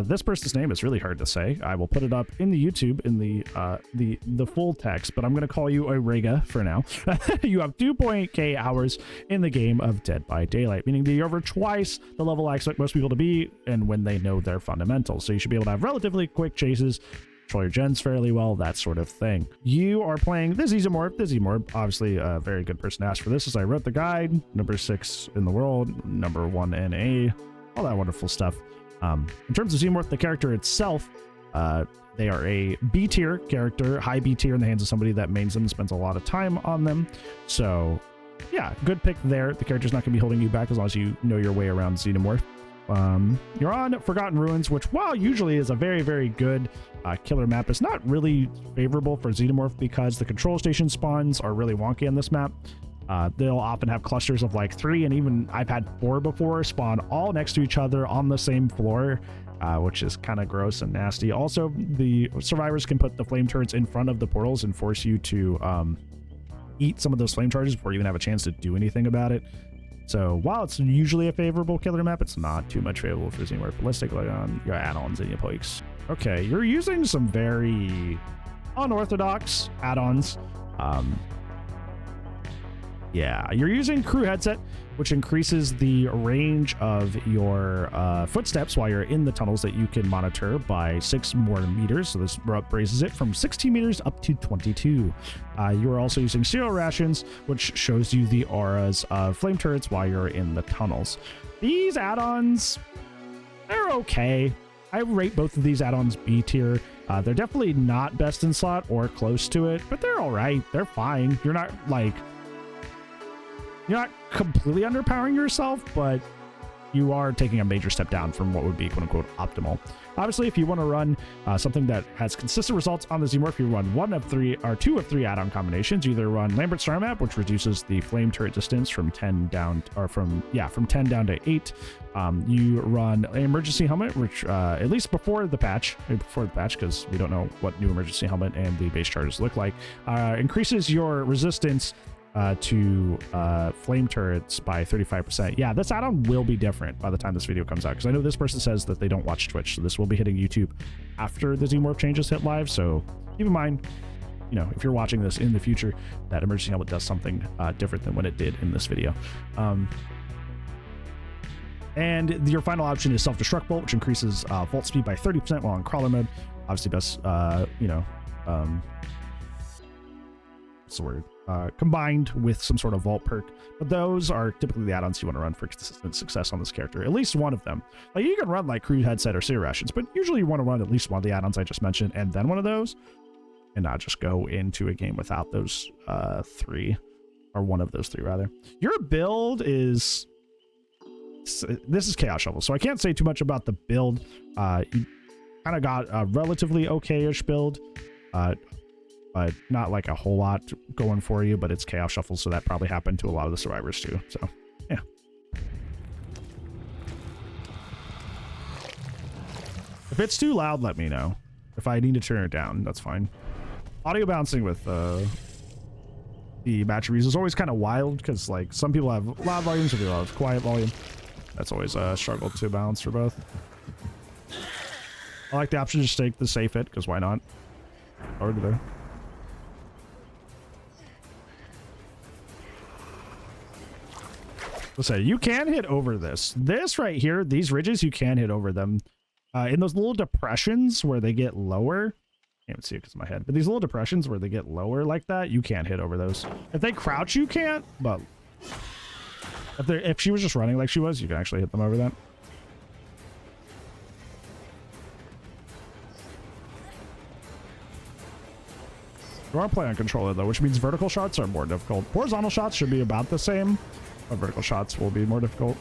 This person's name is really hard to say. I will put it up in the YouTube in the full text, but I'm going to call you Ahrega for now. You have 2.k hours in the game of Dead by Daylight, meaning that you're over twice the level I expect most people to be, and when they know their fundamentals. So you should be able to have relatively quick chases, control your gens fairly well, that sort of thing. You are playing the Xenomorph. The Xenomorph, obviously a very good person to ask for this, as I wrote the guide, number 6 in the world, number 1 NA, all that wonderful stuff. In terms of Xenomorph, the character itself, they are a B tier character, high B tier in the hands of somebody that mains them and spends a lot of time on them. So yeah, good pick there. The character's not going to be holding you back as long as you know your way around Xenomorph. You're on Forgotten Ruins, which, while usually is a very, very good killer map, is not really favorable for Xenomorph because the control station spawns are really wonky on this map. They'll often have clusters of like 3, and even I've had 4 before spawn all next to each other on the same floor, which is kind of gross and nasty. Also, the survivors can put the flame turrets in front of the portals and force you to eat some of those flame charges before you even have a chance to do anything about it. So while it's usually a favorable killer map, it's not too much favorable for Xenomorph. But let's take a look on your add-ons and your pokes. Okay, you're using some very unorthodox add-ons. Yeah, you're using crew headset, which increases the range of your footsteps while you're in the tunnels that you can monitor by 6 more meters. So this raises it from 16 meters up to 22. You are also using cereal rations, which shows you the auras of flame turrets while you're in the tunnels. These add-ons, they're okay. I rate both of these add-ons B tier. They're definitely not best in slot or close to it, but they're all right. They're fine. You're not completely underpowering yourself, but you are taking a major step down from what would be quote-unquote optimal. Obviously, if you want to run something that has consistent results on the Xenomorph, you run 1 of 3 or 2 of 3 add-on combinations. You either run Lambert Star Map, which reduces the flame turret distance from 10 down, or from 10 down to 8. You run Emergency Helmet, which at least before the patch, because we don't know what new Emergency Helmet and the base charges look like, increases your resistance to flame turrets by 35%. Yeah, this add-on will be different by the time this video comes out, because I know this person says that they don't watch Twitch, so this will be hitting YouTube after the Xenomorph changes hit live. So keep in mind, you know, if you're watching this in the future, that emergency helmet does something different than what it did in this video. And your final option is self-destruct bolt, which increases vault speed by 30% while in crawler mode. Obviously best, what's the word? Combined with some sort of vault perk, but those are typically the add-ons you want to run for consistent success on this character. At least one of them. Like, you can run like crew headset or cereal rations, but usually you want to run at least one of the add-ons I just mentioned, and then one of those, and not just go into a game without those 3, or one of those 3 rather. Your build is, this is Chaos Shuffle, so I can't say too much about the build. You kind of got a relatively okay-ish build, but not like a whole lot going for you, but it's Chaos Shuffle, so that probably happened to a lot of the survivors too. So yeah. If it's too loud, let me know. If I need to turn it down, that's fine. Audio bouncing with the match reviews is always kind of wild, because like some people have loud volume, some people have quiet volume. That's always a struggle to balance for both. I like the option to just take the safe hit, because why not? Over there. Let's say you can hit over this right here, these ridges, you can hit over them in those little depressions where they get lower. Can't even see it because of my head, but these little depressions where they get lower like that, you can't hit over those. If they crouch, you can't, but if she was just running like she was, you can actually hit them over that. You want to play on controller though, which means vertical shots are more difficult. Horizontal shots should be about the same, but vertical shots will be more difficult.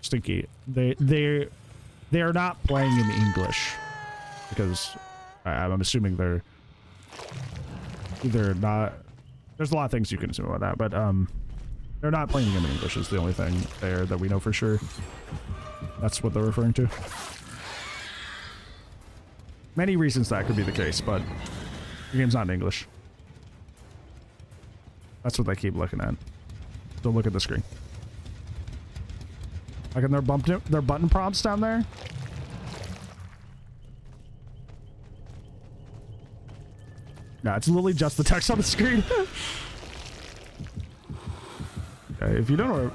Stinky. They are not playing in English, because I'm assuming they're either not. There's a lot of things you can assume about that, but they're not playing the game in English is the only thing there that we know for sure. That's what they're referring to. Many reasons that could be the case, but the game's not in English. That's what they keep looking at. Don't look at the screen. Like in their button prompts down there. No, it's literally just the text on the screen. Okay, if you don't know,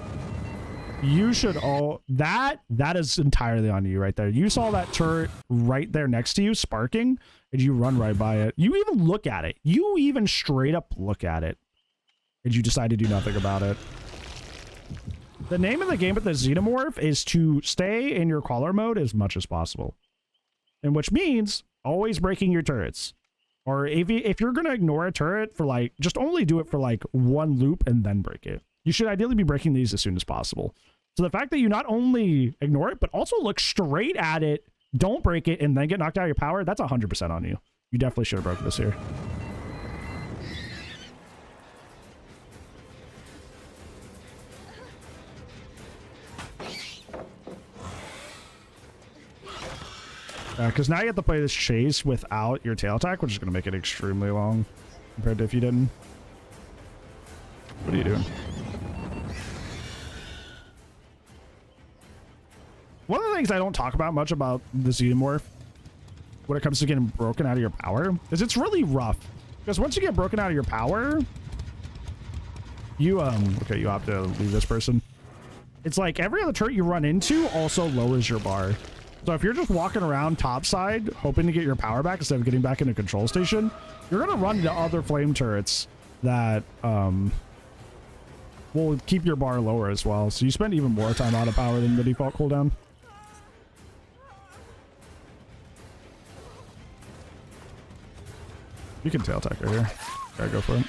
you should all that is entirely on you right there. You saw that turret right there next to you sparking, and you run right by it. You even look at it. You even straight up look at it, and you decide to do nothing about it. The name of the game with the Xenomorph is to stay in your crawler mode as much as possible, and which means always breaking your turrets. Or if you're gonna ignore a turret for like, just only do it for like one loop and then break it. You should ideally be breaking these as soon as possible. So the fact that you not only ignore it, but also look straight at it, don't break it, and then get knocked out of your power, that's 100% on you. You definitely should have broken this here. Because now you have to play this chase without your tail attack, which is going to make it extremely long compared to if you didn't. What are you doing? One of the things I don't talk about much about the Xenomorph when it comes to getting broken out of your power is it's really rough. Because once you get broken out of your power, you, okay, you have to leave this person. It's like every other turret you run into also lowers your bar. So if you're just walking around topside, hoping to get your power back instead of getting back in a control station, you're going to run into other flame turrets that will keep your bar lower as well. So you spend even more time out of power than the default cooldown. You can tail attack right here. Gotta go for it.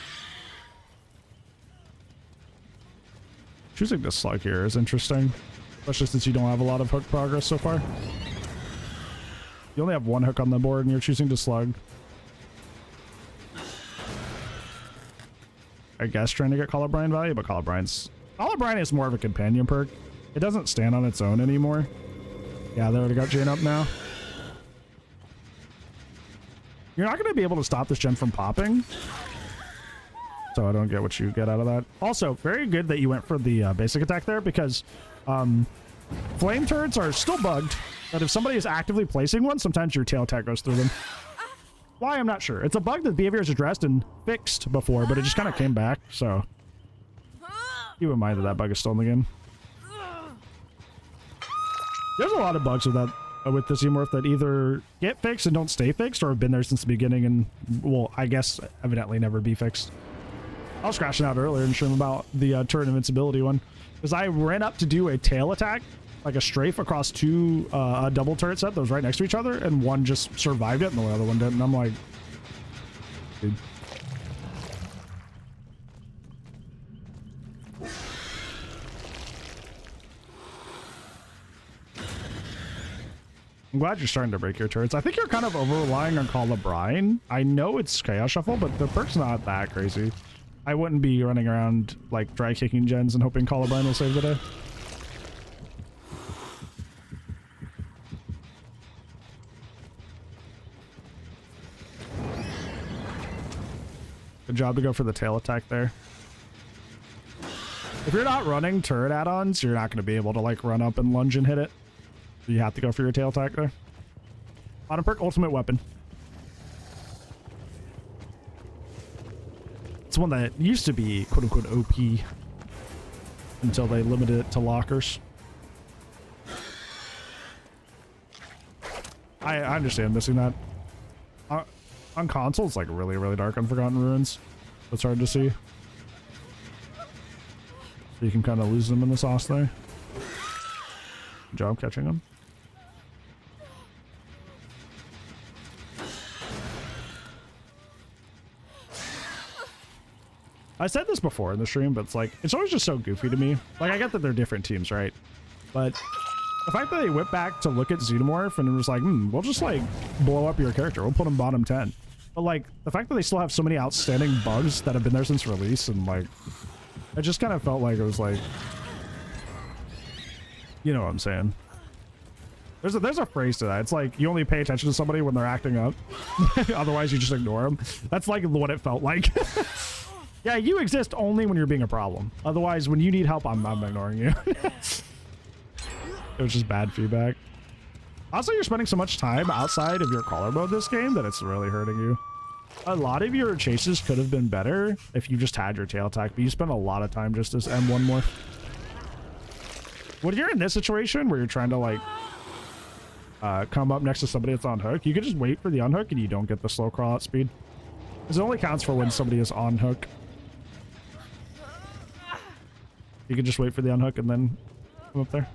Choosing this slug here is interesting, especially since you don't have a lot of hook progress so far. You only have one hook on the board and you're choosing to slug. I guess trying to get colorblind value, but colorblind is more of a companion perk. It doesn't stand on its own anymore. Yeah, they already got Jane up now. You're not going to be able to stop this gen from popping. So I don't get what you get out of that. Also, very good that you went for the basic attack there, because flame turrets are still bugged, but if somebody is actively placing one, sometimes your tail attack goes through them. Why, I'm not sure. It's a bug that behavior is addressed and fixed before, but it just kind of came back, so keep in mind that that bug is still in the game. There's a lot of bugs with that, with the Xenomorph that either get fixed and don't stay fixed, or have been there since the beginning and will, I guess, evidently never be fixed. I was crashing out earlier and stream about the turret invincibility one, because I ran up to do a tail attack, like a strafe across two a double turret set that was right next to each other, and one just survived it and the other one didn't. And I'm like, dude. I'm glad you're starting to break your turrets. I think you're kind of over-relying on Call of Brine. I know it's Chaos Shuffle, but the perk's not that crazy. I wouldn't be running around like dry kicking gens and hoping Call of Brine will save the day. Good job to go for the tail attack there. If you're not running turret add-ons, you're not going to be able to like run up and lunge and hit it. So you have to go for your tail attack there. Bottom perk, ultimate weapon. It's one that used to be quote-unquote OP until they limited it to lockers. I understand missing that. On console, it's like really, really dark on Forgotten Ruins. It's hard to see. So you can kind of lose them in the sauce there. Good job catching them. I said this before in the stream, but it's like, it's always just so goofy to me. Like, I get that they're different teams, right? But the fact that they went back to look at Xenomorph and it was like, we'll just like blow up your character. We'll put him bottom 10. But like, the fact that they still have so many outstanding bugs that have been there since release, and like, it just kind of felt like it was like, you know what I'm saying? There's a phrase to that. It's like, you only pay attention to somebody when they're acting up. Otherwise, you just ignore them. That's like what it felt like. Yeah, you exist only when you're being a problem. Otherwise, when you need help, I'm ignoring you. It was just bad feedback. Also, you're spending so much time outside of your crawler mode this game that it's really hurting you. A lot of your chases could have been better if you just had your tail attack, but you spend a lot of time just as M1 more. When you're in this situation where you're trying to like come up next to somebody that's on hook, you can just wait for the unhook and you don't get the slow crawl out speed. Because it only counts for when somebody is on hook. You can just wait for the unhook and then come up there.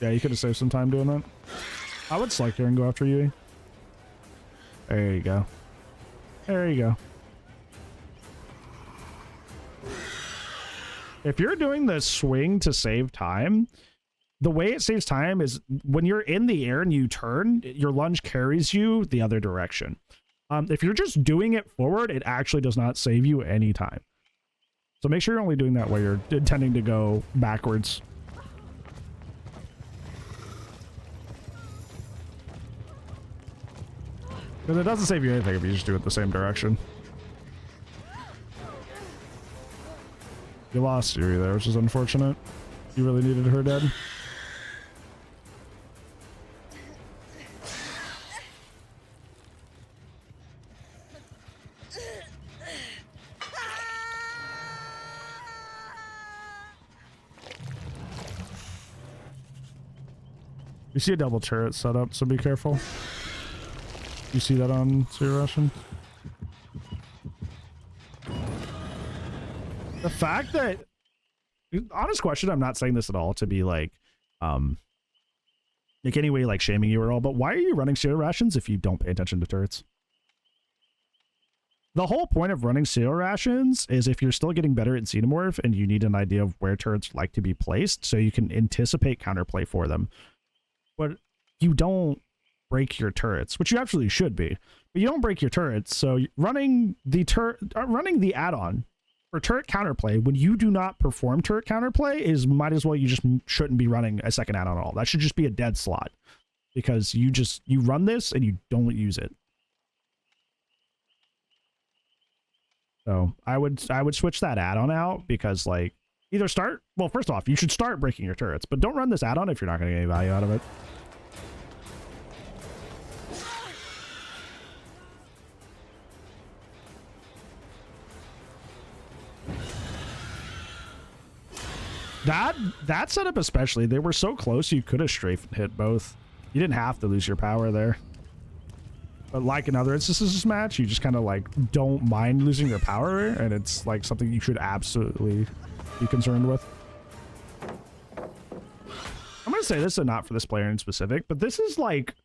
Yeah, you could have saved some time doing that. I would select here and go after Yui. There you go. There you go. If you're doing the swing to save time, the way it saves time is when you're in the air and you turn, your lunge carries you the other direction. If you're just doing it forward, it actually does not save you any time. So make sure you're only doing that while you're intending to go backwards. Because it doesn't save you anything if you just do it the same direction. You lost Yuri there, which is unfortunate. You really needed her dead. You see a double turret set up, so be careful. You see that on Zero Russian? The fact that, honest question, I'm not saying this at all to be like any way like shaming you or all, but why are you running Zero Rations if you don't pay attention to turrets? The whole point of running Zero Rations is if you're still getting better at Xenomorph and you need an idea of where turrets like to be placed so you can anticipate counterplay for them. But you don't break your turrets, which you absolutely should be, but you don't break your turrets. So running the add-on for turret counterplay when you do not perform turret counterplay is might as well you just shouldn't be running a second add-on at all. That should just be a dead slot because you run this and you don't use it. So I would switch that add-on out because like well, first off, you should start breaking your turrets, but don't run this add-on if you're not going to get any value out of it. That setup especially, they were so close you could have strafed hit both. You didn't have to lose your power there. But like in other instances of this match, you just kind of like don't mind losing your power, and it's like something you should absolutely be concerned with. I'm gonna say this, and not for this player in specific, but this is like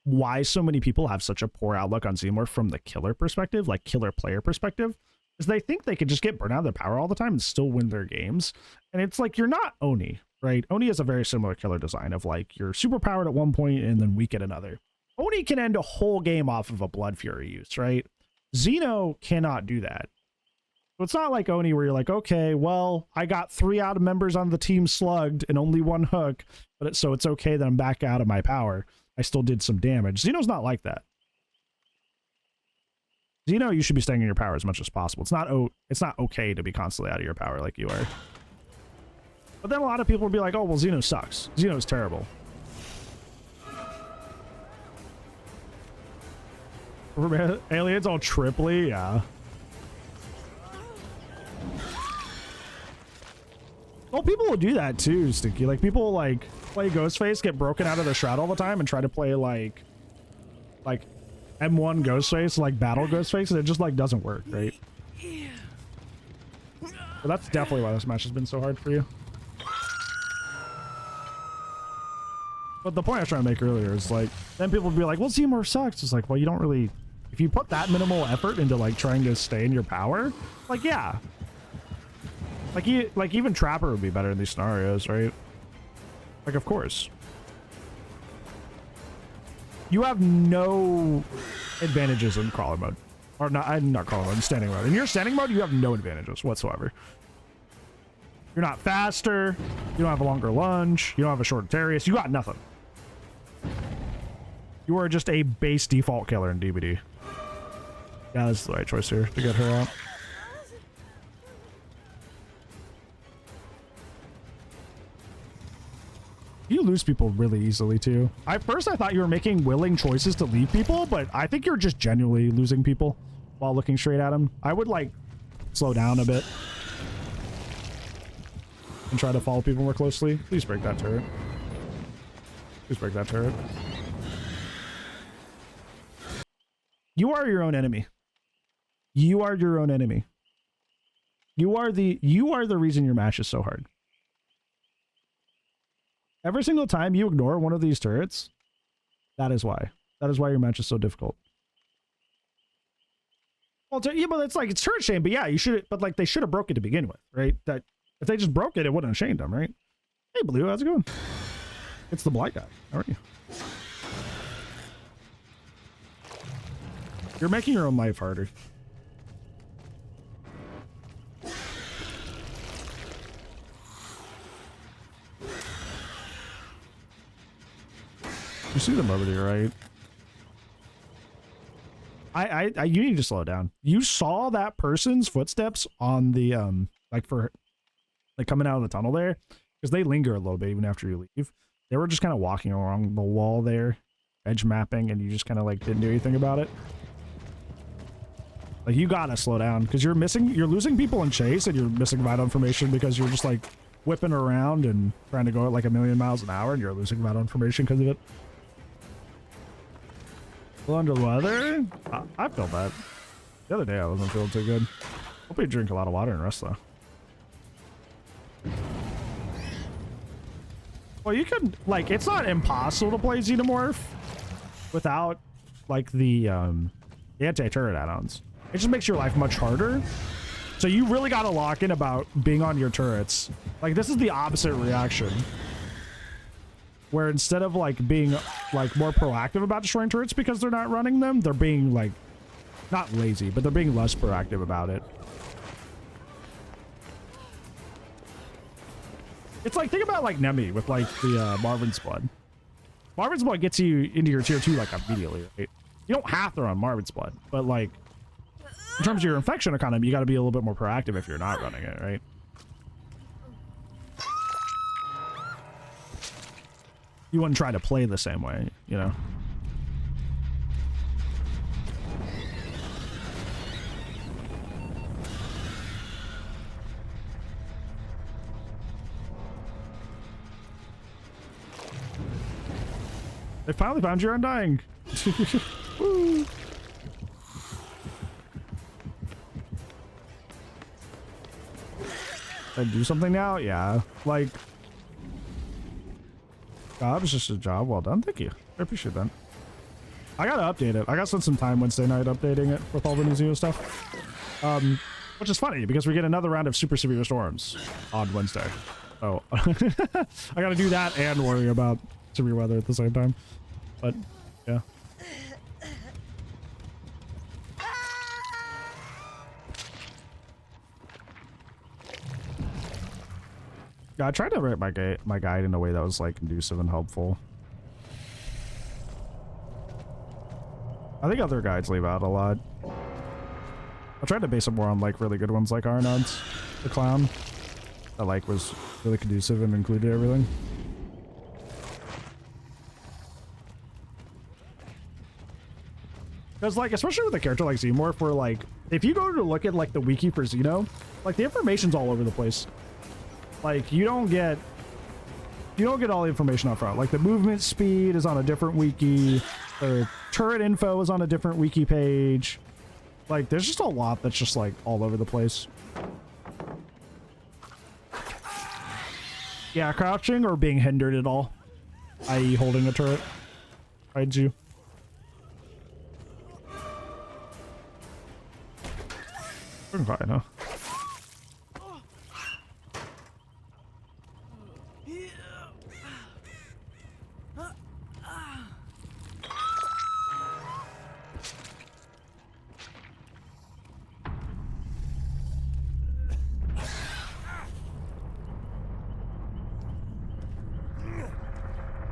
why so many people have such a poor outlook on Xenomorph from the killer perspective, like killer player perspective. Is they think they could just get burned out of their power all the time and still win their games. And it's like, you're not Oni, right? Oni has a very similar killer design of like, you're super powered at one point and then weak at another. Oni can end a whole game off of a Blood Fury use, right? Xeno cannot do that. So it's not like Oni where you're like, okay, well, I got 3 out of members on the team slugged and only 1 hook, but so it's okay that I'm back out of my power. I still did some damage. Xeno's not like that. Xeno, you should be staying in your power as much as possible. It's not okay to be constantly out of your power like you are. But then a lot of people will be like, oh, well, Xeno sucks. Xeno's terrible. Aliens all triply, yeah. Well, people will do that too, Stinky. Like, people will, like, play Ghostface, get broken out of the shroud all the time, and try to play, like M1 Ghostface, like battle Ghostface, and it just like doesn't work, right? But that's definitely why this match has been so hard for you. But the point I was trying to make earlier is like, then people would be like, well, Xenomorph sucks. It's like, well, you don't really, if you put that minimal effort into like trying to stay in your power, like, yeah. Like even Trapper would be better in these scenarios, right? Like, of course. You have no advantages in crawler mode. Or not crawler mode, standing mode. In your standing mode, you have no advantages whatsoever. You're not faster. You don't have a longer lunge. You don't have a shorter Darius. You got nothing. You are just a base default killer in DBD. Yeah, that's the right choice here to get her out. You lose people really easily too. At first I thought you were making willing choices to leave people, but I think you're just genuinely losing people while looking straight at them. I would like slow down a bit and try to follow people more closely. Please break that turret. Please break that turret. You are your own enemy. You are your own enemy. You are the reason your match is so hard. Every single time you ignore one of these turrets, that is why. That is why your match is so difficult. Well, yeah, but it's like, it's turret shame, but yeah, you should, but like they should have broke it to begin with, right? That if they just broke it, it wouldn't have shamed them, right? Hey, Blue, how's it going? It's the black guy. How are you? You're making your own life harder. You see them over to your right. You need to slow down. You saw that person's footsteps on the like coming out of the tunnel there, because they linger a little bit even after you leave. They were just kind of walking along the wall there, edge mapping, and you just kind of like didn't do anything about it. Like, you gotta slow down, because you're losing people in chase, and you're missing vital information because you're just like whipping around and trying to go at like 1,000,000 miles an hour, and you're losing vital information because of it. Well, under the weather? I felt that. The other day I wasn't feeling too good. Hope you drink a lot of water and rest though. Well, you can, like, it's not impossible to play Xenomorph without like the anti-turret add-ons. It just makes your life much harder. So you really got to lock in about being on your turrets. Like, this is the opposite reaction, where instead of like being like more proactive about destroying turrets because they're not running them, they're being like, not lazy, but they're being less proactive about it. It's like, think about like Nemi with like the Marvin's Blood. Marvin's Blood gets you into your tier 2 like immediately, right? You don't have to run Marvin's Blood, but like in terms of your infection economy, you got to be a little bit more proactive if you're not running it, right? You wouldn't try to play the same way, you know? They finally found your Undying. Woo. I do something now? Yeah. Like, job is just a job. Well done. Thank you. I appreciate that. I gotta update it. I gotta spend some time Wednesday night updating it with all the new Xeno stuff. Which is funny because we get another round of super severe storms on Wednesday. Oh, I gotta do that and worry about severe weather at the same time. But yeah. Yeah, I tried to write my guide in a way that was like conducive and helpful. I think other guides leave out a lot. I tried to base it more on like really good ones like Arnold's, the clown, that like was really conducive and included everything. Because like, especially with a character like Xenomorph, where like, if you go to look at like the wiki for Xeno, like the information's all over the place. Like, you don't get all the information up front. Like, the movement speed is on a different wiki, or turret info is on a different wiki page. Like, there's just a lot that's just like all over the place. Yeah, crouching or being hindered at all, i.e. holding a turret hides you. Fine, huh?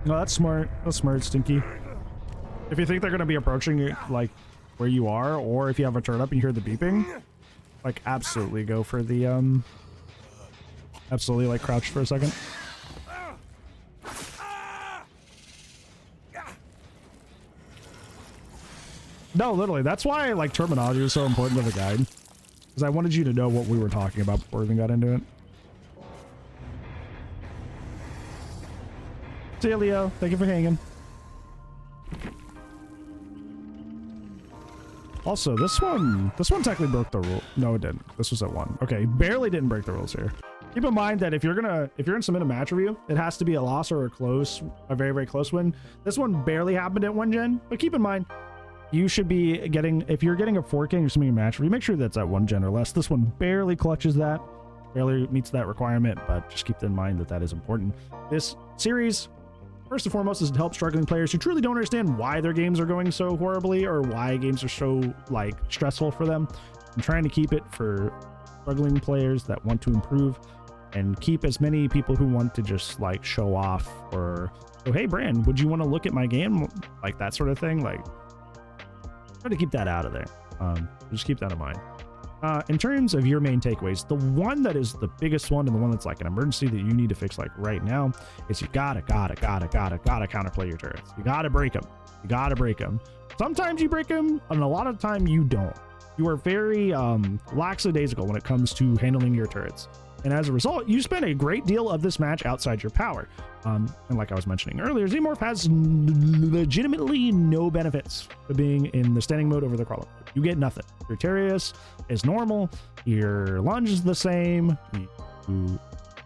No, that's smart. That's smart, Stinky. If you think they're going to be approaching you, like where you are, or if you have a turret up and you hear the beeping, like absolutely go for the absolutely like crouch for a second. No, literally, that's why like terminology is so important to the guide, because I wanted you to know what we were talking about before we even got into it. See ya, Leo. Thank you for hanging. Also, this one technically broke the rule. No, it didn't. This was at 1. Okay, barely didn't break the rules here. Keep in mind that if you're gonna submit a match review, it has to be a loss or a very, very close win. This one barely happened at 1 gen, but keep in mind, you should be getting, if you're getting a 4K and you're submitting a match review, make sure that's at 1 gen or less. This one barely clutches that, barely meets that requirement, but just keep in mind that that is important. This series, first and foremost, is to help struggling players who truly don't understand why their games are going so horribly or why games are so like stressful for them. I'm trying to keep it for struggling players that want to improve, and keep as many people who want to just like show off or, oh, hey, Brand, would you want to look at my game? Like that sort of thing. Like, try to keep that out of there. Just keep that in mind. In terms of your main takeaways, the one that is the biggest one and the one that's like an emergency that you need to fix like right now is you gotta counterplay your turrets. You gotta break them. You gotta break them. Sometimes you break them, and a lot of the time you don't. You are very lackadaisical when it comes to handling your turrets. And as a result, you spend a great deal of this match outside your power. And like I was mentioning earlier, Xenomorph has legitimately no benefits to being in the standing mode over the crawler. You get nothing. Your Terius is normal. Your lunge is the same. You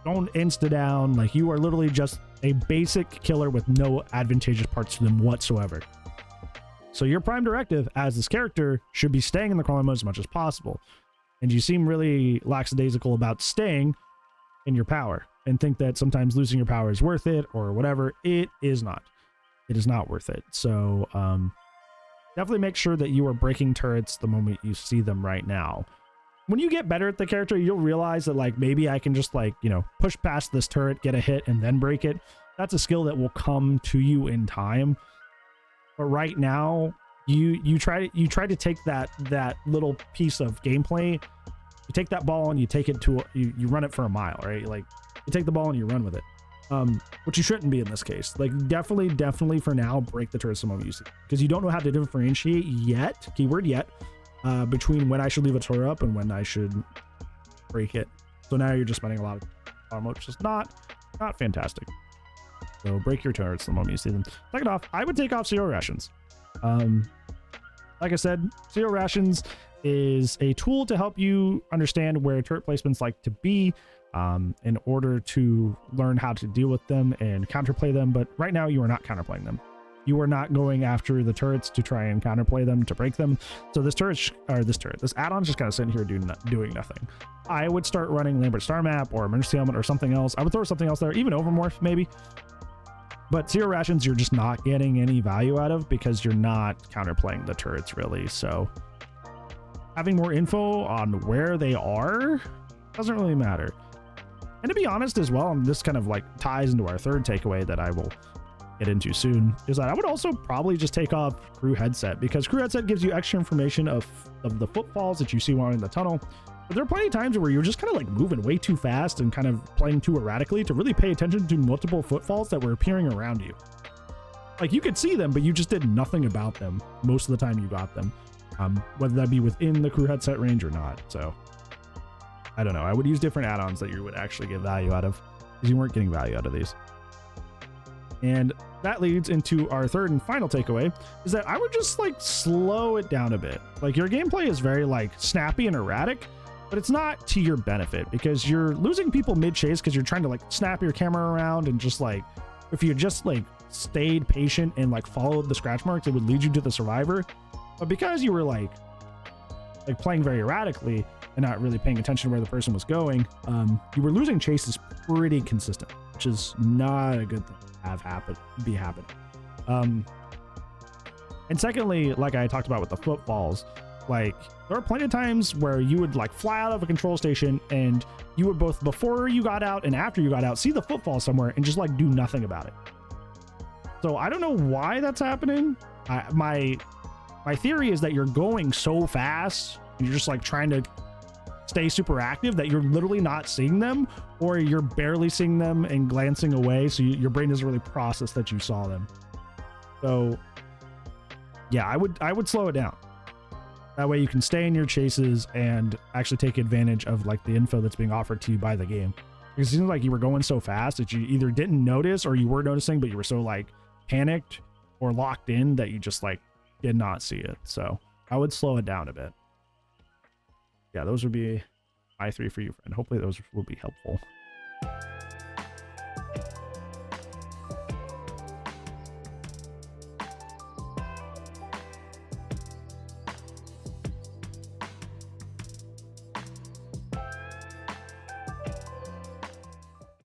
don't insta down. Like, you are literally just a basic killer with no advantageous parts to them whatsoever. So your prime directive as this character should be staying in the crawler mode as much as possible. And you seem really lackadaisical about staying in your power and think that sometimes losing your power is worth it or whatever. It is not. It is not worth it. So definitely make sure that you are breaking turrets the moment you see them right now. When you get better at the character, you'll realize that like maybe I can just like, you know, push past this turret, get a hit, and then break it. That's a skill that will come to you in time. But right now, you try to take that little piece of gameplay, you take that ball and you take it to you run it for a mile, right? Like, you take the ball and you run with it, which you shouldn't be in this case. Like, definitely for now, break the turret the moment you see, because you don't know how to differentiate yet, keyword yet, between when I should leave a turret up and when I should break it. So now you're just spending a lot of time, which is not fantastic. So break your turrets the moment you see them. Second off, I would take off zero rations. Like I said, zero rations is a tool to help you understand where turret placements like to be, in order to learn how to deal with them and counterplay them. But right now you are not counterplaying them. You are not going after the turrets to try and counterplay them, to break them. So this add-on's just kind of sitting here doing nothing. I would start running Lambert Star Map or Emergency Helmet or something else. I would throw something else there, even Overmorph maybe. But zero rations, you're just not getting any value out of because you're not counterplaying the turrets really. So having more info on where they are doesn't really matter. And to be honest as well, and this kind of like ties into our third takeaway that I will get into soon, is that I would also probably just take off crew headset, because crew headset gives you extra information of the footfalls that you see while in the tunnel. But there are plenty of times where you're just kind of like moving way too fast and kind of playing too erratically to really pay attention to multiple footfalls that were appearing around you. Like, you could see them, but you just did nothing about them most of the time you got them, whether that be within the crew headset range or not. So I don't know. I would use different add-ons that you would actually get value out of, because you weren't getting value out of these. And that leads into our third and final takeaway, is that I would just like slow it down a bit. Like, your gameplay is very like snappy and erratic, but it's not to your benefit, because you're losing people mid-chase because you're trying to like snap your camera around, and just like, if you just like stayed patient and like followed the scratch marks, it would lead you to the survivor. But because you were like playing very erratically and not really paying attention to where the person was going, you were losing chases pretty consistent, which is not a good thing to have be happening. And secondly, like I talked about with the footfalls, like, there are plenty of times where you would like fly out of a control station and you would both before you got out and after you got out see the footfall somewhere and just like do nothing about it. So I don't know why that's happening. My theory is that you're going so fast, you're just like trying to stay super active that you're literally not seeing them, or you're barely seeing them and glancing away, so your brain doesn't really process that you saw them. So yeah, I would slow it down. That way you can stay in your chases and actually take advantage of like the info that's being offered to you by the game. Because it seems like you were going so fast that you either didn't notice, or you were noticing, but you were so like panicked or locked in that you just like did not see it. So I would slow it down a bit. Yeah, those would be my 3 for you, friend. Hopefully those will be helpful.